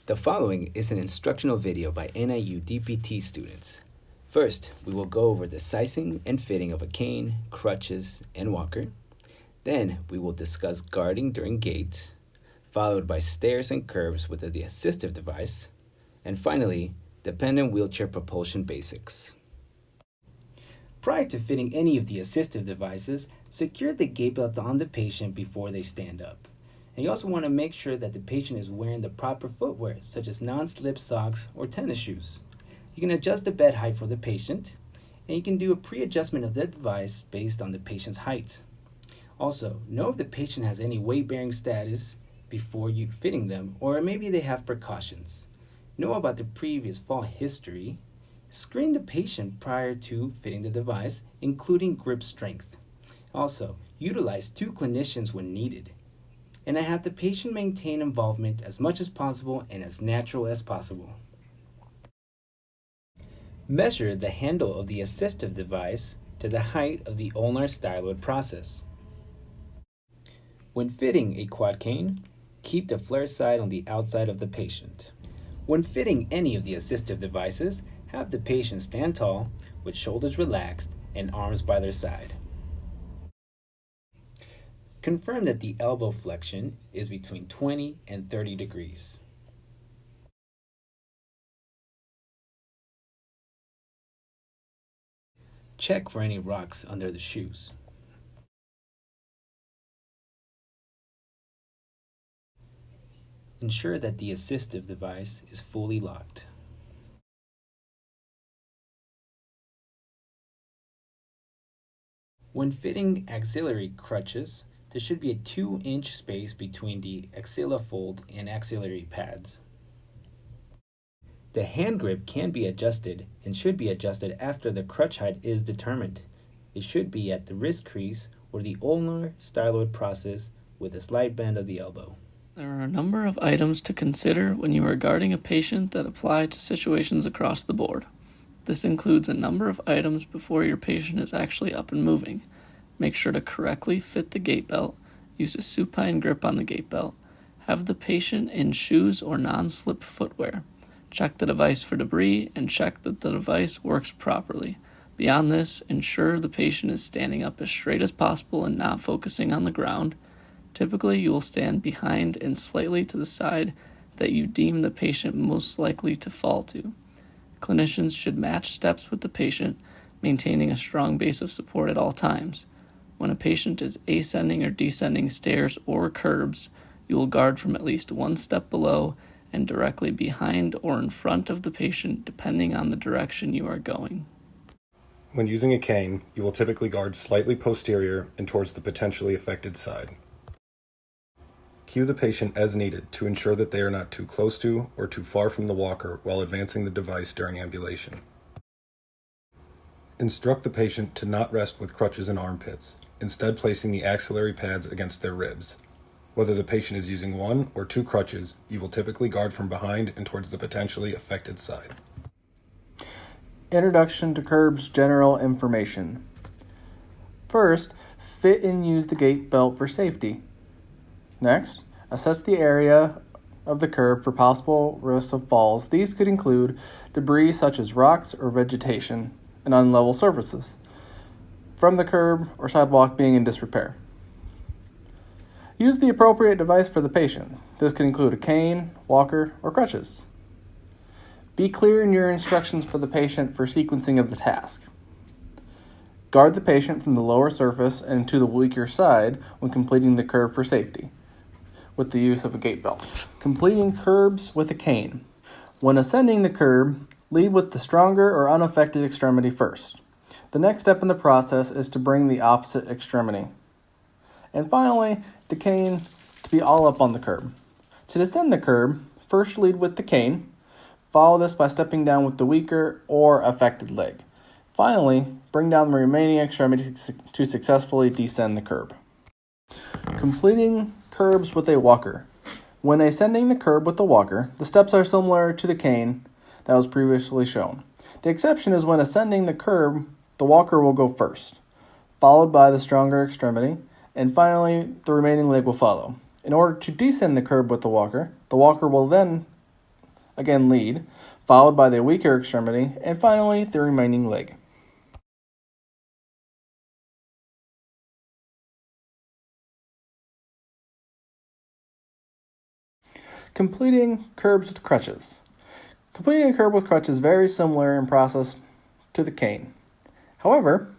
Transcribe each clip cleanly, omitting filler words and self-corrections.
The following is an instructional video by NIU DPT students. First, we will go over the sizing and fitting of a cane, crutches, and walker. Then, we will discuss guarding during gait, followed by stairs and curbs with the assistive device, and finally, dependent wheelchair propulsion basics. Prior to fitting any of the assistive devices, secure the gait belt on the patient before they stand up. And you also want to make sure that the patient is wearing the proper footwear, such as non-slip socks or tennis shoes. You can adjust the bed height for the patient, and you can do a pre-adjustment of the device based on the patient's height. Also, know if the patient has any weight-bearing status before you fitting them, or maybe they have precautions. Know about the previous fall history. Screen the patient prior to fitting the device, including grip strength. Also, utilize 2 clinicians when needed. And have the patient maintain involvement as much as possible and as natural as possible. Measure the handle of the assistive device to the height of the ulnar styloid process. When fitting a quad cane, keep the flare side on the outside of the patient. When fitting any of the assistive devices, have the patient stand tall with shoulders relaxed and arms by their side. Confirm that the elbow flexion is between 20 and 30 degrees. Check for any rocks under the shoes. Ensure that the assistive device is fully locked. When fitting axillary crutches, there should be a 2-inch space between the axilla fold and axillary pads. The hand grip can be adjusted and should be adjusted after the crutch height is determined. It should be at the wrist crease or the ulnar styloid process with a slight bend of the elbow. There are a number of items to consider when you are guarding a patient that apply to situations across the board. This includes a number of items before your patient is actually up and moving. Make sure to correctly fit the gait belt, use a supine grip on the gait belt, have the patient in shoes or non-slip footwear. Check the device for debris and check that the device works properly. Beyond this, ensure the patient is standing up as straight as possible and not focusing on the ground. Typically, you will stand behind and slightly to the side that you deem the patient most likely to fall to. Clinicians should match steps with the patient, maintaining a strong base of support at all times. When a patient is ascending or descending stairs or curbs, you will guard from at least 1 step below and directly behind or in front of the patient, depending on the direction you are going. When using a cane, you will typically guard slightly posterior and towards the potentially affected side. Cue the patient as needed to ensure that they are not too close to or too far from the walker while advancing the device during ambulation. Instruct the patient to not rest with crutches and armpits, instead placing the axillary pads against their ribs. Whether the patient is using 1 or 2 crutches, you will typically guard from behind and towards the potentially affected side. Introduction to curbs general information. First, fit and use the gait belt for safety. Next, assess the area of the curb for possible risks of falls. These could include debris such as rocks or vegetation and unlevel surfaces from the curb or sidewalk being in disrepair. Use the appropriate device for the patient. This could include a cane, walker, or crutches. Be clear in your instructions for the patient for sequencing of the task. Guard the patient from the lower surface and to the weaker side when completing the curb for safety with the use of a gait belt. Completing curbs with a cane. When ascending the curb, lead with the stronger or unaffected extremity first. The next step in the process is to bring the opposite extremity. And finally, the cane to be all up on the curb. To descend the curb, first lead with the cane. Follow this by stepping down with the weaker or affected leg. Finally, bring down the remaining extremity to successfully descend the curb. Completing curbs with a walker. When ascending the curb with the walker, the steps are similar to the cane that was previously shown. The exception is when ascending the curb, the walker will go first, followed by the stronger extremity, and finally the remaining leg will follow. In order to descend the curb with the walker will then again lead, followed by the weaker extremity, and finally the remaining leg. Completing curbs with crutches. Completing a curb with crutches is very similar in process to the cane. However,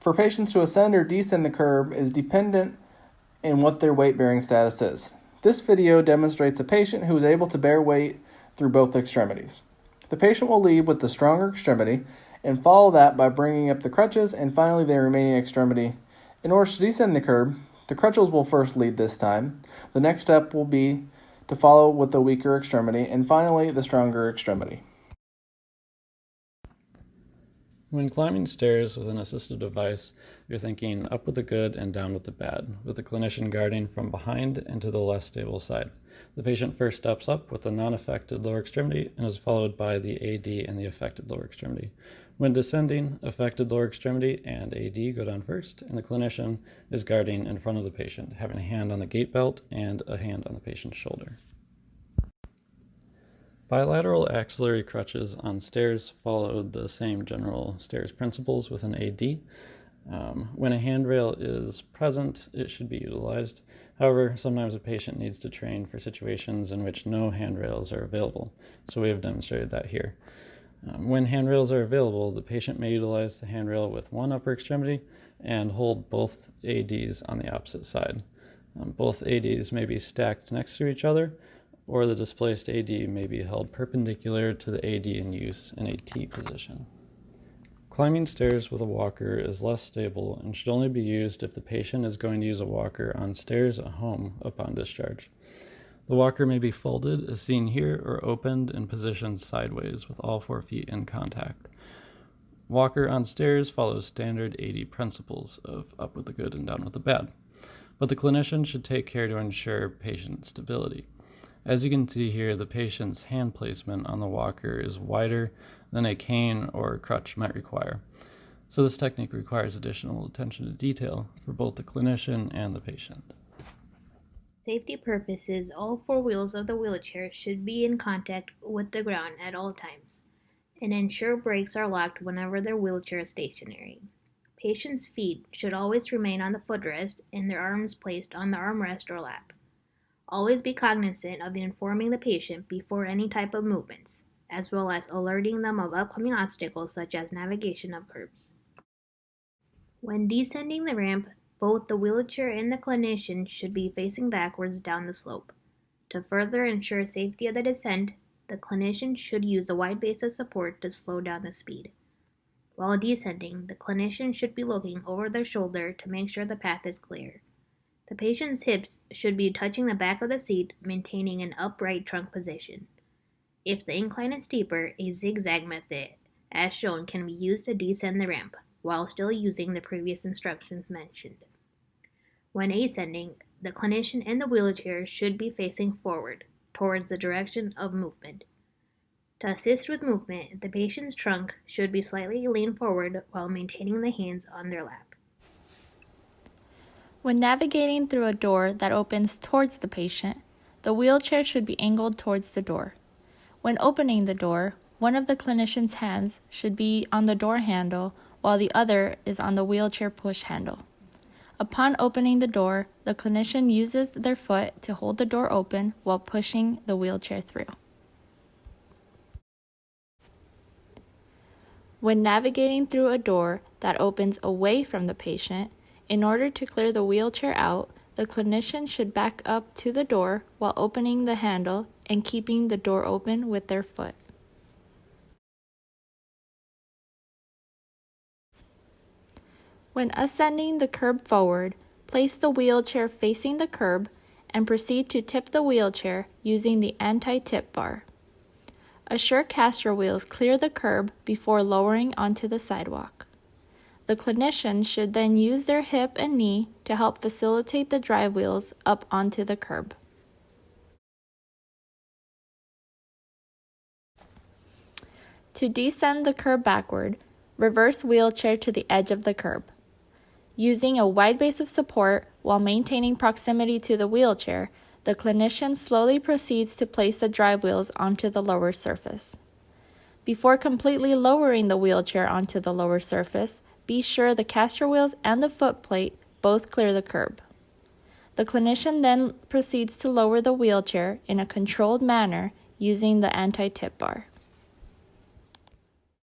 for patients to ascend or descend the curb is dependent in what their weight-bearing status is. This video demonstrates a patient who is able to bear weight through both extremities. The patient will lead with the stronger extremity and follow that by bringing up the crutches and finally the remaining extremity. In order to descend the curb, the crutches will first lead this time. The next step will be to follow with the weaker extremity, and finally the stronger extremity. When climbing stairs with an assistive device, you're thinking up with the good and down with the bad, with the clinician guarding from behind and to the less stable side. The patient first steps up with the non-affected lower extremity and is followed by the AD and the affected lower extremity. When descending, affected lower extremity and AD go down first, and the clinician is guarding in front of the patient, having a hand on the gait belt and a hand on the patient's shoulder. Bilateral axillary crutches on stairs followed the same general stairs principles with an AD. When a handrail is present, it should be utilized. However, sometimes a patient needs to train for situations in which no handrails are available, so we have demonstrated that here. When handrails are available, the patient may utilize the handrail with one upper extremity and hold both ADs on the opposite side. Both ADs may be stacked next to each other, or the displaced AD may be held perpendicular to the AD in use in a T position. Climbing stairs with a walker is less stable and should only be used if the patient is going to use a walker on stairs at home upon discharge. The walker may be folded, as seen here, or opened and positioned sideways with all 4 feet in contact. Walker on stairs follows standard AD principles of up with the good and down with the bad, but the clinician should take care to ensure patient stability. As you can see here, the patient's hand placement on the walker is wider than a cane or crutch might require. So this technique requires additional attention to detail for both the clinician and the patient. Safety purposes, all 4 wheels of the wheelchair should be in contact with the ground at all times, and ensure brakes are locked whenever their wheelchair is stationary. Patients' feet should always remain on the footrest and their arms placed on the armrest or lap. Always be cognizant of informing the patient before any type of movements, as well as alerting them of upcoming obstacles such as navigation of curbs. When descending the ramp, both the wheelchair and the clinician should be facing backwards down the slope. To further ensure safety of the descent, the clinician should use a wide base of support to slow down the speed. While descending, the clinician should be looking over their shoulder to make sure the path is clear. The patient's hips should be touching the back of the seat, maintaining an upright trunk position. If the incline is steeper, a zigzag method, as shown, can be used to descend the ramp, while still using the previous instructions mentioned. When ascending, the clinician and the wheelchair should be facing forward, towards the direction of movement. To assist with movement, the patient's trunk should be slightly leaned forward while maintaining the hands on their lap. When navigating through a door that opens towards the patient, the wheelchair should be angled towards the door. When opening the door, one of the clinician's hands should be on the door handle while the other is on the wheelchair push handle. Upon opening the door, the clinician uses their foot to hold the door open while pushing the wheelchair through. When navigating through a door that opens away from the patient, in order to clear the wheelchair out, the clinician should back up to the door while opening the handle and keeping the door open with their foot. When ascending the curb forward, place the wheelchair facing the curb and proceed to tip the wheelchair using the anti-tip bar. Assure caster wheels clear the curb before lowering onto the sidewalk. The clinician should then use their hip and knee to help facilitate the drive wheels up onto the curb. To descend the curb backward, reverse wheelchair to the edge of the curb. Using a wide base of support while maintaining proximity to the wheelchair, The clinician slowly proceeds to place the drive wheels onto the lower surface. Before completely lowering the wheelchair onto the lower surface, be sure the caster wheels and the footplate both clear the curb. The clinician then proceeds to lower the wheelchair in a controlled manner using the anti-tip bar.